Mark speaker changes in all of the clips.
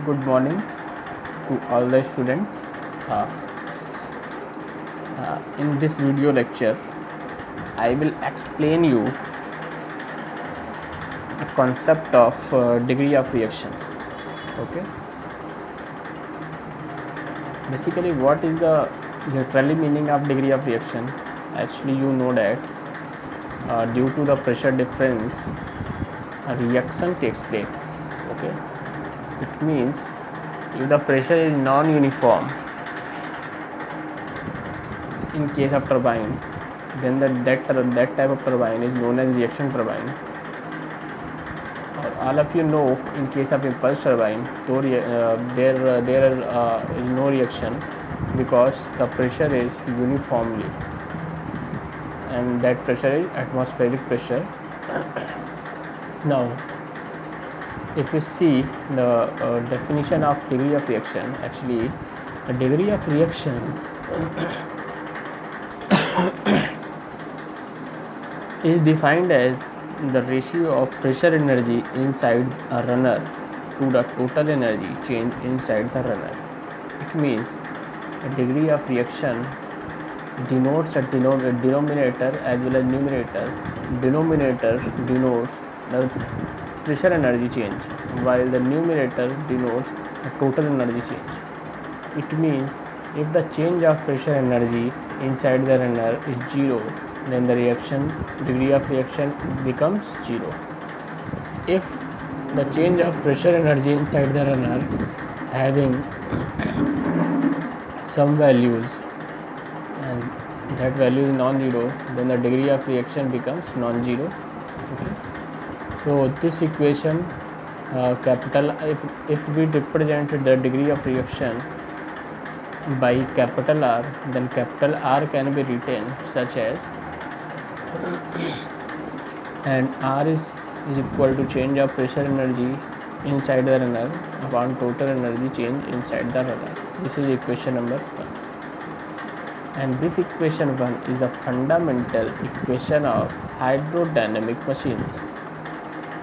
Speaker 1: Good morning to all the students. Uh, in this video lecture, I will explain you a concept of degree of reaction. Okay. Basically, what is the literally meaning of degree of reaction? Actually, you know that due to the pressure difference, a reaction takes place. Okay. It means if the pressure is non-uniform in case of turbine, then that type of turbine is known as reaction turbine. All of you know, in case of impulse turbine, there is no reaction because the pressure is uniformly, and that pressure is atmospheric pressure. Now, if you see the definition of degree of reaction, actually, a degree of reaction is defined as the ratio of pressure energy inside a runner to the total energy change inside the runner. It means a degree of reaction denotes a denominator as well as numerator. Denominator denotes the pressure energy change, while the numerator denotes the total energy change. It means if the change of pressure energy inside the runner is 0, then the degree of reaction becomes 0. If the change of pressure energy inside the runner having some values and that value is non-zero, then the degree of reaction becomes non-zero. Okay. So this equation, if we represent the degree of reaction by capital R, then capital R can be written such as, and R is equal to change of pressure energy inside the runner upon total energy change inside the runner. This is equation number 1, and this equation 1 is the fundamental equation of hydrodynamic machines.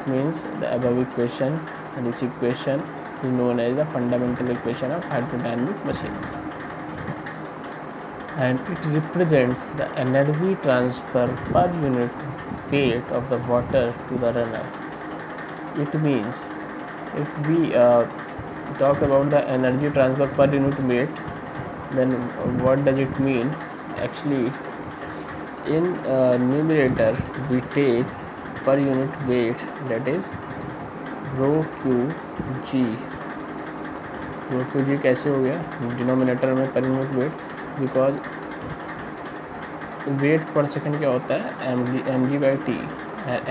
Speaker 1: Means the above equation and this equation is known as the fundamental equation of hydrodynamic machines, and it represents the energy transfer per unit weight of the water to the runner. It means if we talk about the energy transfer per unit weight, then what does it mean? Actually, in numerator we take per unit weight, that is rho qg. rho qg कैसे हो गया denominator में per unit weight, because weight per second क्या होता है m g by t,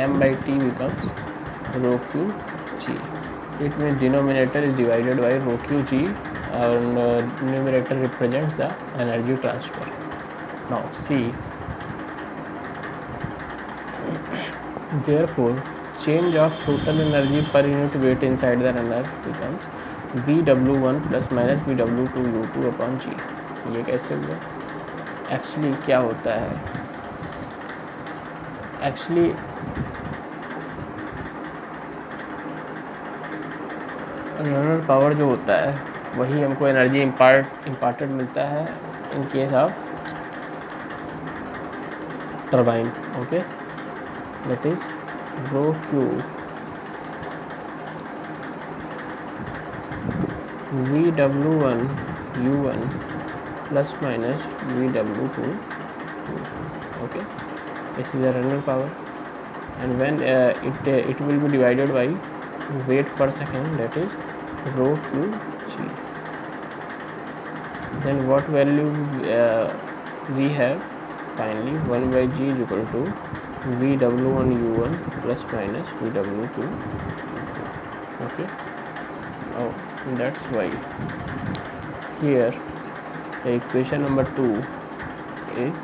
Speaker 1: m by t becomes rho q g. It means denominator is divided by rho q g and numerator represents the energy transfer. Now see, therefore change of total energy per unit weight inside the runner becomes VW1 plus minus VW2 U2 upon G. ये कैसे हुआ? Actually क्या होता है, actually runner power जो होता है वही हमको एनर्जी इम्पार्टेड मिलता है in case of turbine. Okay, that is rho q VW1 U1 plus minus VW2. Okay, this is the runner power, and when it will be divided by weight per second, that is rho q g. Then what value we have? Finally 1 by g is equal to VW1 U1 plus minus VW2. Okay. Oh, that's why here the equation number 2 is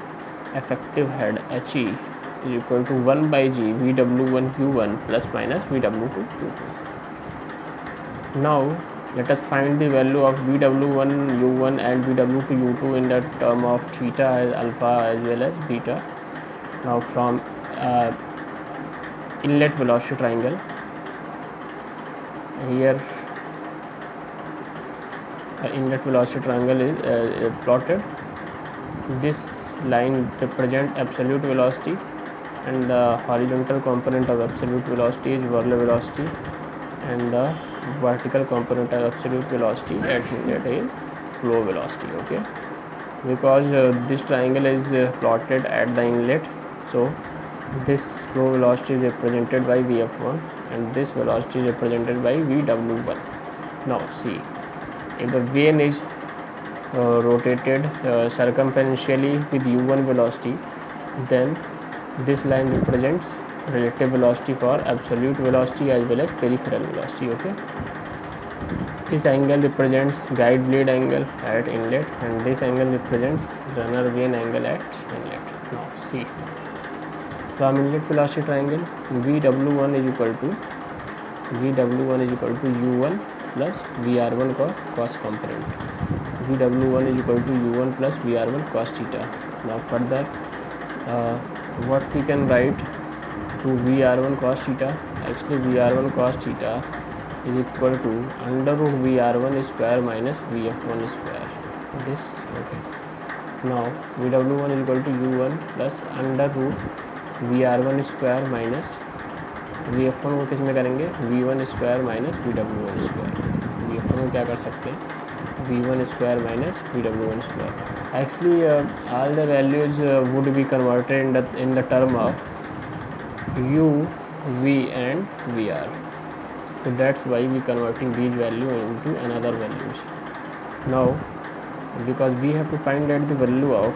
Speaker 1: effective head HE is equal to 1 by G VW1 U1 plus minus VW2 U2. Now let us find the value of VW1 U1 and VW2 U2 in the term of theta, alpha as well as beta. Now from inlet velocity triangle, here inlet velocity triangle is plotted. This line represents absolute velocity, and the horizontal component of absolute velocity is whirl velocity, and the vertical component of absolute velocity at inlet is flow velocity. Okay, because this triangle is plotted at the inlet, so this flow velocity is represented by Vf1 and this velocity is represented by Vw1. Now see, if the vane is rotated circumferentially with u1 velocity, then this line represents relative velocity for absolute velocity as well as peripheral velocity. Okay, this angle represents guide blade angle at inlet, and this angle represents runner vane angle at inlet. Now see, from inlet velocity triangle, Vw1 is equal to u1 plus Vr1 cos component. Vw1 is equal to u1 plus Vr1 cos theta. Now further, what we can write to Vr1 cos theta? Actually, Vr1 cos theta is equal to under root Vr1 square minus Vf1 square. This, okay. Now Vw1 is equal to u1 plus under root Vr1 square minus Vf1 को किस में करेंगे? V1 square minus Vw1 square. Vf1 को क्या कर सकते हैं? V1 square minus Vw1 square. Actually, all the values would be converted in the term of U, V and Vr. So that's why we converting these value into another values. Now, because we have to find out the value of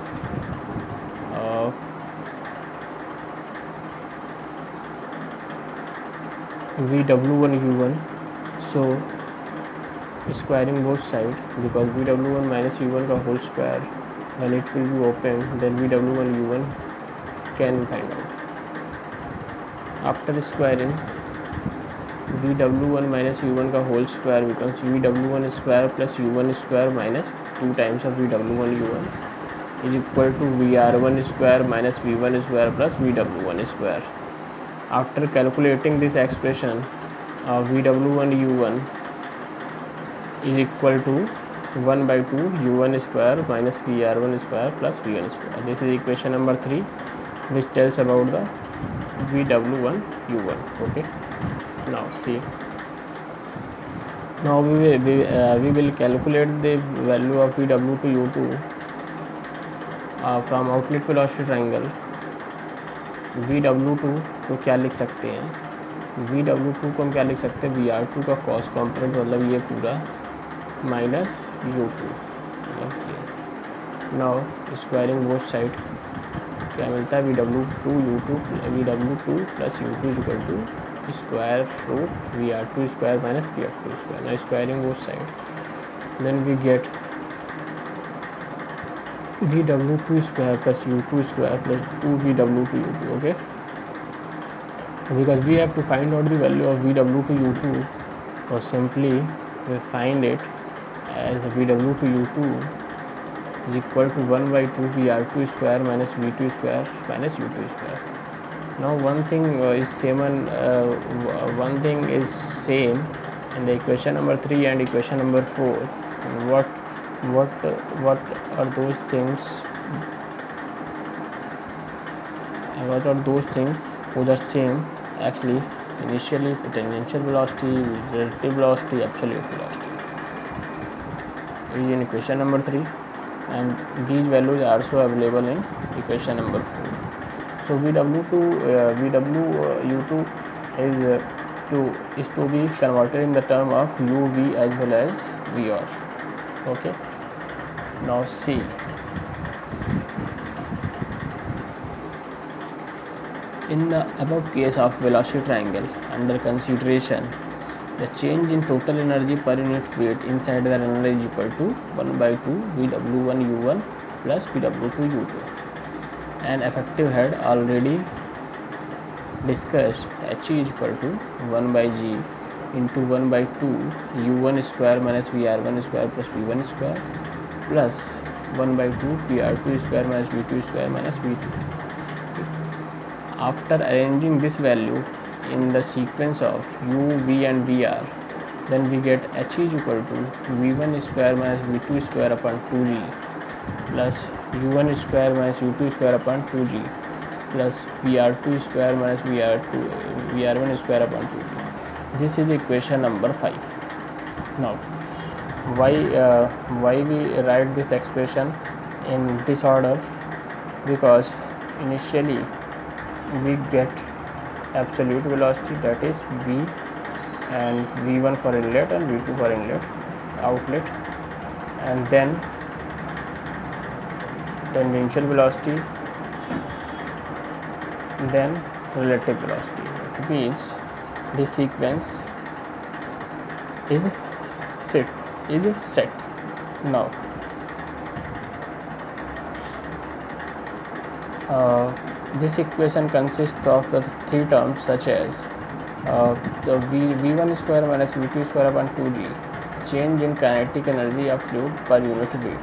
Speaker 1: Vw1 u1, so squaring both sides, because Vw1 minus u1 का whole square when it will be open, then Vw1 u1 can be find out. After squaring, Vw1 minus u1 का whole square becomes Vw1 square plus u1 square minus 2 times of Vw1 u1 is equal to Vr1 square minus v1 square plus Vw1 square. After calculating this expression, Vw1 u1 is equal to 1 by 2 u1 square minus Vr1 square plus v1 square. This is equation number 3, which tells about the Vw1 u1. Okay. Now see. Now we will calculate the value of Vw2 u2 from outlet velocity triangle. Vw2 को क्या लिख सकते हैं? Vw2 को हम क्या लिख सकते हैं? Vr2 का cos component, मतलब ये पूरा minus u2. Now squaring both side क्या मिलता है? Vw2 plus u2 is equal to square root Vr2 square minus Vf2 square. Now squaring both side, then we get Vw2 square plus u2 square plus 2Vw2 u2. Okay, because we have to find out the value of Vw2 u2, or simply we find it as the Vw2 u2 is equal to 1 by 2 Vr2 square minus V2 square minus u2 square. Now one thing is same in the equation number 3 and equation number 4. What are those things? What are those things which are same? Actually, initially tangential velocity, relative velocity, absolute velocity is in equation number 3, and these values are also available in equation number 4. So Vw2 is to be converted in the term of u, v as well as vr. Okay. Now see, in the above case of velocity triangle under consideration, the change in total energy per unit weight inside the runner is equal to 1 by 2 Vw1 u1 plus Vw2 u2. And effective head already discussed, H is equal to 1 by g into 1 by 2 u1 square minus Vr1 square plus v1 square plus 1 by 2 Vr2 square minus v2 square minus v2. After arranging this value in the sequence of u, v and vr, then we get H is equal to V1 square minus V2 square upon 2G plus U1 square minus U2 square upon 2G plus VR2 square minus VR1 square upon 2G. This is equation number 5. Now, why we write this expression in this order? Because initially we get absolute velocity, that is V, and V1 for inlet and V2 for outlet, and then tangential velocity, then relative velocity. It means this sequence is set. Now this equation consists of the three terms such as the V1 square minus V2 square upon 2G, change in kinetic energy of fluid per unit weight,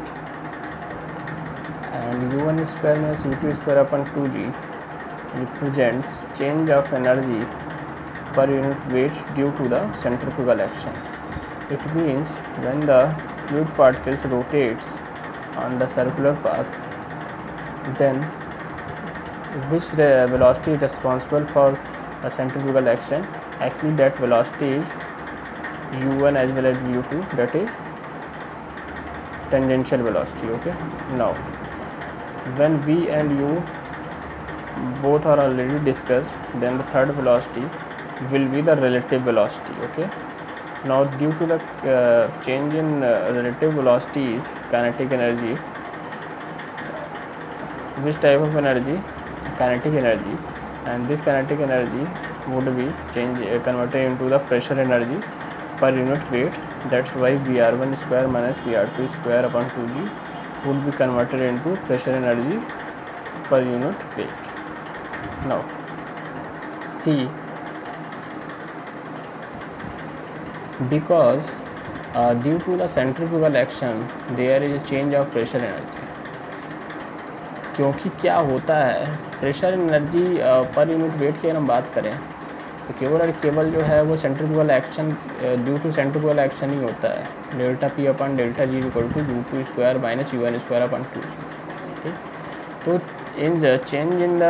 Speaker 1: and U1 square minus V2 square upon 2G represents change of energy per unit weight due to the centrifugal action. It means when the fluid particles rotates on the circular path, then which velocity is responsible for a centrifugal action? Actually, that velocity is U1 as well as U2, that is tangential velocity. Okay. Now, when V and U both are already discussed, then the third velocity will be the relative velocity. Okay. Now, due to the change in relative velocity is kinetic energy. Which type of energy? Kinetic energy, and this kinetic energy would be converted into the pressure energy per unit weight. That's why VR1 square minus VR2 square upon 2G would be converted into pressure energy per unit weight. Now, see, because due to the centrifugal action there is a change of pressure energy. क्योंकि क्या होता है, pressure energy पर unit wait की अगर हम बात करें तो केवल और केवल जो है वो centrifugal action due to centrifugal action ही होता है. Delta P upon delta G equal to U2 square minus U1 square upon 2. तो in change in the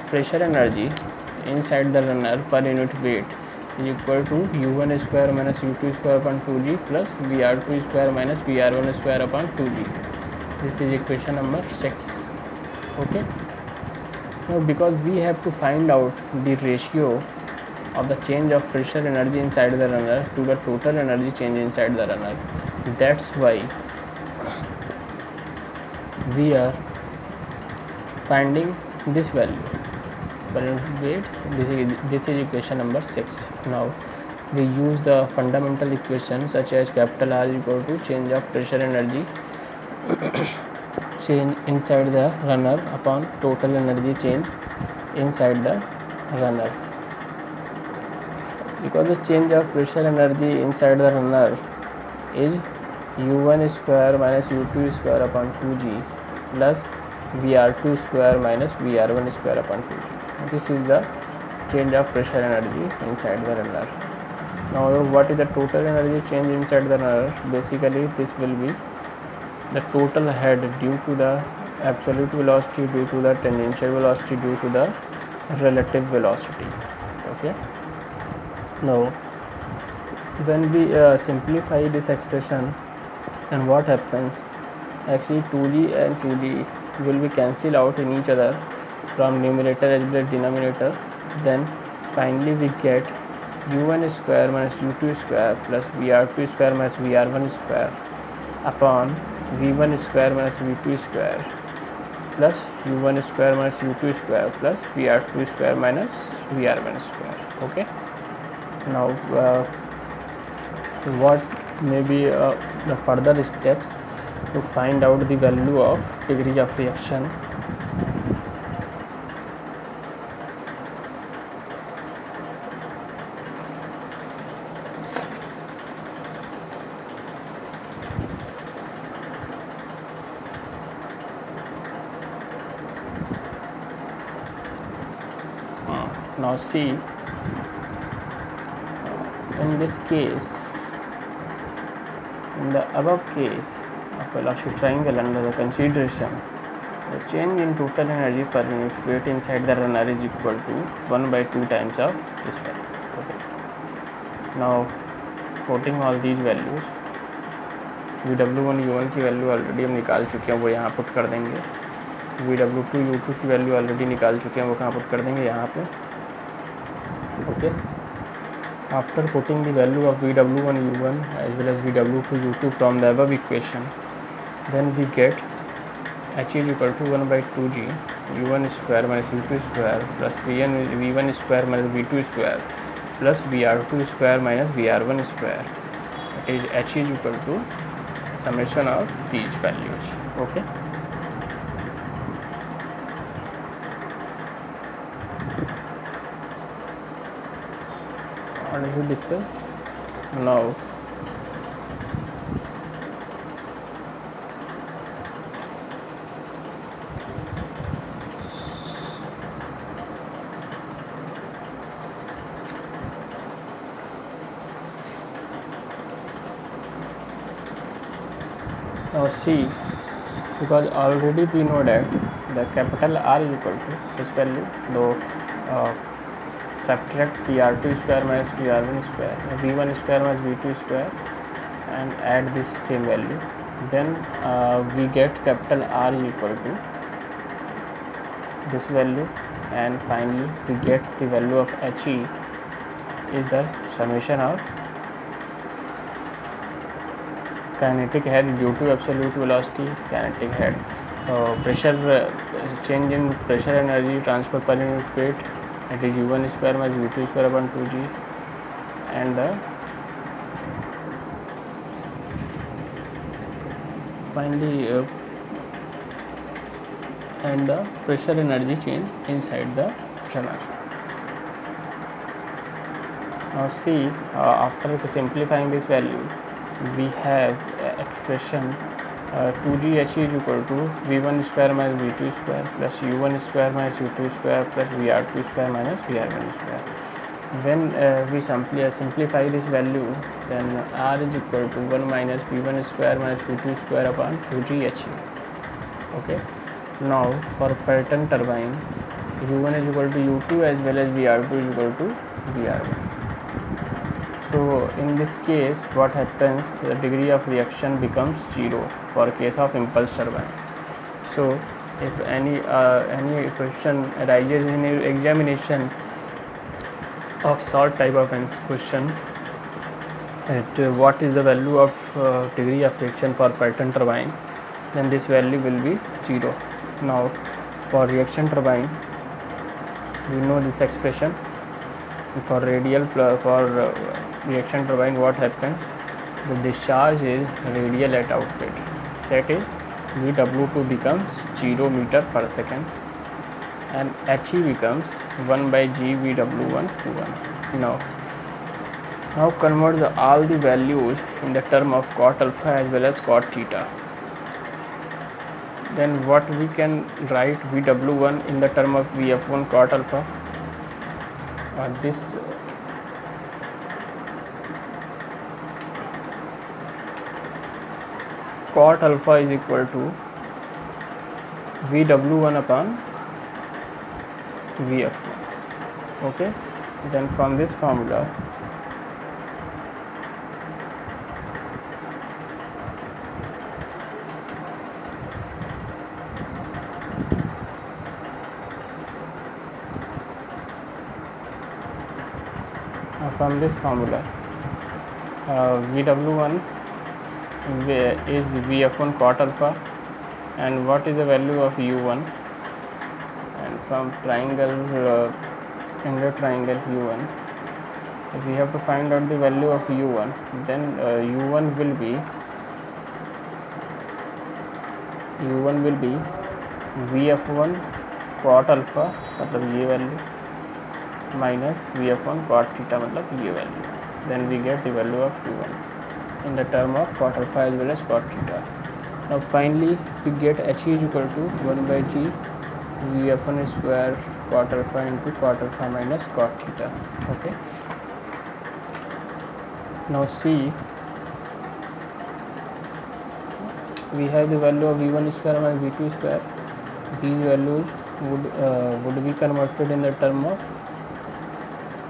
Speaker 1: pressure energy inside the runner पर unit weight is equal to U1 square minus U2 square upon 2G plus VR2 square minus VR1 square upon 2G. This is equation number 6. Okay. Now, because we have to find out the ratio of the change of pressure energy inside the runner to the total energy change inside the runner, that's why we are finding this value. Wait, this is equation number 6. Now, we use the fundamental equation such as capital R equal to change of pressure energy change inside the runner upon total energy change inside the runner. Because the change of pressure energy inside the runner is U1 square minus U2 square upon 2G plus VR2 square minus VR1 square upon 2G. This is the change of pressure energy inside the runner. Now, what is the total energy change inside the runner? Basically, this will be the total head due to the absolute velocity, due to the tangential velocity, due to the relative velocity. Okay. Now, when we simplify this expression, and what happens? Actually, 2G and 2G will be cancelled out in each other from numerator as well as denominator. Then finally we get U1 square minus U2 square plus VR2 square minus VR1 square upon V1 square minus V2 square plus U1 square minus U2 square plus VR2 square minus VR1 square. Okay. Now, what may be the further steps to find out the value of degree of reaction? Now see, in this case, in the above case of velocity triangle under the consideration, the change in total energy per unit weight inside the runner is equal to 1 by 2 times of this value. Okay. Now putting all these values, VW1 U1 की value already हम निकाल चुके हैं, वो यहाँ put कर देंगे. VW2 U2 की वैल्यू ऑलरेडी निकाल चुके हैं, वो कहाँ पुट कर देंगे, यहाँ पे. Okay. After putting the value of VW1 U1 as well as VW2 U2 from the above equation, then we get H is equal to 1 by 2G U1 square minus U2 square plus V1 square minus V2 square plus VR2 square minus VR1 square. That is H is equal to summation of these values. Okay. What we discussed now. Now see, because already we know that the capital R is equal to this value, though subtract PR2 square minus PR1 square, V1 square minus V2 square, and add this same value, then we get capital R is equal to this value, and finally we get the value of HE is the summation of kinetic head due to absolute velocity, kinetic head, pressure, change in pressure energy transfer per unit weight, that is U1 square minus V2 square upon 2G, and the finally and the pressure energy change inside the runner. Now see, after simplifying this value, we have expression 2G H is equal to V1 square minus V2 square plus U1 square minus U2 square plus VR2 square minus VR1 square. When we simplify this value, then R is equal to 1 minus V1 square minus V2 square upon 2G He. Okay. Now for Pelton turbine, U1 is equal to U2 as well as VR2 is equal to VR1. So in this case, what happens, the degree of reaction becomes 0 for case of impulse turbine. So if any question arises in examination of sort type of question, at what is the value of degree of reaction for Pelton turbine, then this value will be 0. Now for reaction turbine, we know this expression. For radial for reaction turbine, what happens, the discharge is radial at outlet, that is VW2 becomes 0 meter per second and He becomes 1 by G VW1 to 1. Now convert all the values in the term of cot alpha as well as cot theta. Then what we can write, VW1 in the term of VF1 cot alpha, this cot alpha is equal to VW1 upon VF1. Okay, then from this formula, VW1 is VF1 cot alpha, and what is the value of U1, and from triangle inner triangle U1, if we have to find out the value of U1, then U1 will be VF1 cot alpha, मतलब ये value, minus VF1 cot theta, मतलब ये value. Then we get the value of U1 in the term of cot alpha as well as cot theta. Now finally we get H is equal to 1 by G VF1 square cot alpha into cot alpha minus cot theta. Okay. Now see, we have the value of v1 square minus v2 square. These values would be converted in the term of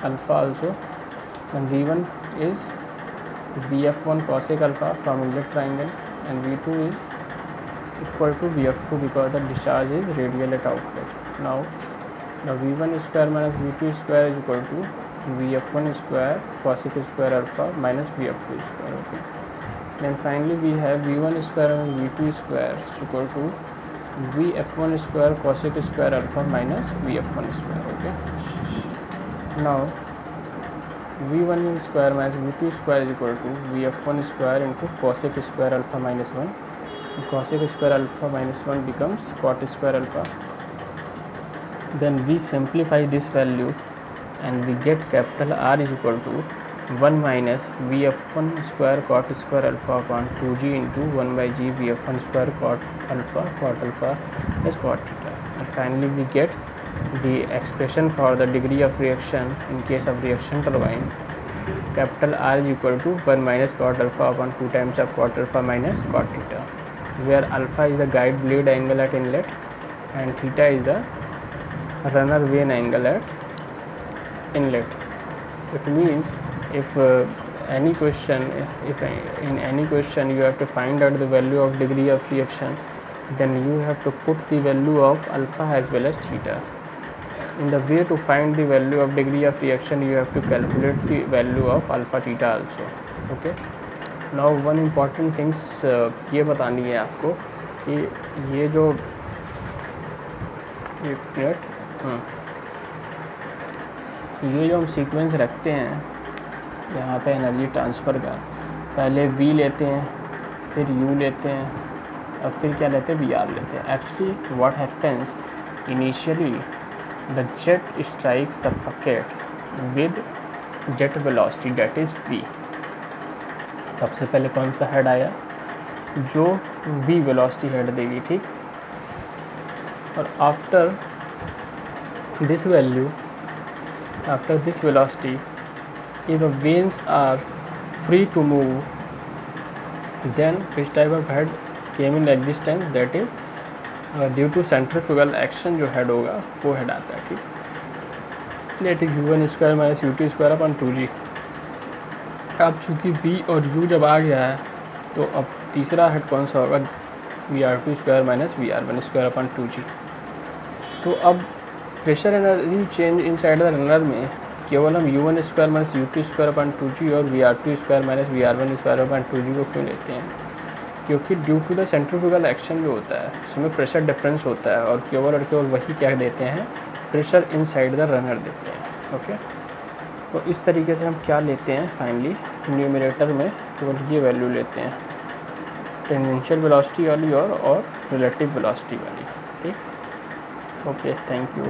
Speaker 1: alpha also, and v1 is vf1 cosec alpha from inlet triangle, and v2 is equal to vf2 because the discharge is radial at outlet. Now the v1 square minus v2 square is equal to vf1 square cosec square alpha minus vf2 square. Okay, then finally we have v1 square minus v2 square is equal to vf1 square cosec square alpha minus vf1 square. Okay, now v1 square minus v2 square is equal to vf1 square into cosec square alpha minus 1. Cosec square alpha minus 1 becomes cot square alpha. Then we simplify this value and we get capital R is equal to 1 minus vf1 square cot square alpha upon 2g into 1 by g vf1 square cot alpha is cot theta. And finally we get the expression for the degree of reaction in case of reaction turbine. Capital R is equal to 1 minus cot alpha upon 2 times of cot alpha minus cot theta, where alpha is the guide blade angle at inlet and theta is the runner vane angle at inlet. It means if in any question you have to find out the value of degree of reaction, then you have to put the value of alpha as well as theta. In the way to find the value of degree of reaction, you have to calculate the value of alpha theta also. Okay, now one important things ये बतानी है आपको कि ये जो एक minute ये जो हम सीक्वेंस रखते हैं यहाँ पे एनर्जी ट्रांसफ़र का, पहले V लेते हैं, फिर U लेते हैं, और फिर क्या लेते हैं, VR लेते हैं. Actually what happens, initially the jet strikes the bucket with jet velocity that is V. सबसे पहले कौन सा हेड आया, जो V वेलोसिटी हेड देगी, ठीक. और after this value, after this velocity, if the vanes are free to move, then which type of head came in existence, that is due to centrifugal action जो head होगा वो head आता है, ठीक. that is u1 square minus u2 square upon 2g. अब चूँकि v और u जब आ गया है तो अब तीसरा हेड कौन सा होगा, vr2 square minus vr1 square upon 2g. तो अब pressure energy change inside the runner में केवल हम u1 square minus u2 square upon 2g और vr2 square minus vr1 square upon 2g को क्यों लेते हैं, क्योंकि due to the centrifugal action जो होता है उसमें प्रेशर डिफरेंस होता है, और केवल वही क्या देते हैं, प्रेशर इनसाइड द रनर देते हैं. ओके, तो इस तरीके से हम क्या लेते हैं, फाइनली न्यूमरेटर में केवल ये वैल्यू लेते हैं, टेंजेंशियल वेलोसिटी वाली और रिलेटिव वेलोसिटी वाली, ठीक. Okay, thank you.